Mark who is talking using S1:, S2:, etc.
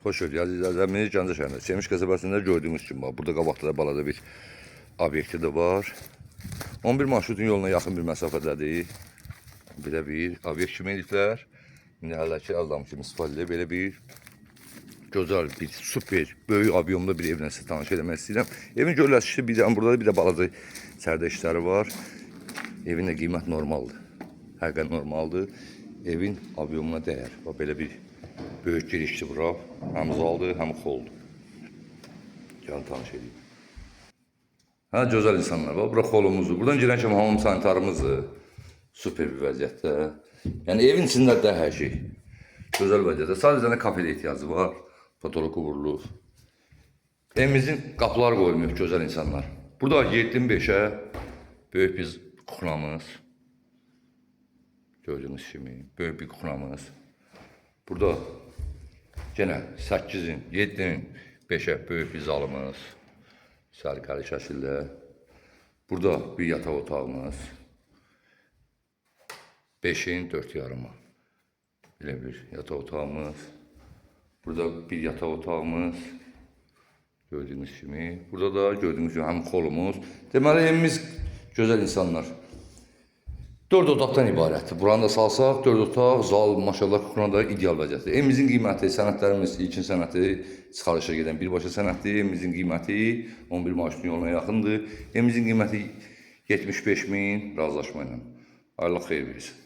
S1: Xoş gördük əziz izləyicilərimiz, Gəncə şəhərində Çemiş qəsəbəsində gördüyümüz kimi burada qabaqda da balada bir obyekti də var. 11 marşrutun yoluna yaxın bir məsafədədir. Belə bir obyekt kimi ediblər. İndi hələ ki adam kimi istifadə belə bir gözəl, bir super, böyük obyomda bir evlə sizə tanış eləmək istəyirəm. Evin görülüşü bir də burada bir də balaca içəridə işləri var. Evin də qiymət normaldır. Həqiqətən normaldır. Evin obyomuna dəyər. Bax belə bir böyük girişdir bura. Həm zaldır, həm xoldur. Gəlin tanış edeyim. Hə, gözəl insanlar var. Bura xolumuzdur. Buradan girən kimi hamam sanitarımızdır. Super bir vəziyyətdə. Yəni evin içində də hər şey. Gözəl vəziyyətdə. Sadəcə nə kafedə ehtiyacı var. Patoloku vurulur. Evimizin qapıları qoyulmuyor gözəl insanlar. Burada 7-dən 5-ə böyük bir kuxnamız. Gördüğünüz kimi böyük bir kuxnamız. Burada yenə 8-in, 7-nin 5-ə böyük bir zalımız. Sərkəli şəkildə. Burada bir yataq otağımız. 5-in 4,5. Belə bir yataq otağımız. Burada bir yataq otağımız. Gördüğünüz kimi. Burada da gördüğünüz gibi həm xolumuz. Deməli evimiz gözəl insanlar. 4 otaqdan ibarətdir. Buranı da salsaq 4 otaq, zal, maşallah kuxuna da ideal vəziyyətdir. Evimizin qiyməti, sənədlərimiz, ilkin sənəti çıxarışa gedən birbaşa sənəddir. Evimizin qiyməti 11 marşrutun yoluna yaxındır. Evimizin qiyməti 75.000 razılaşma ilə. Allah xeyir versin.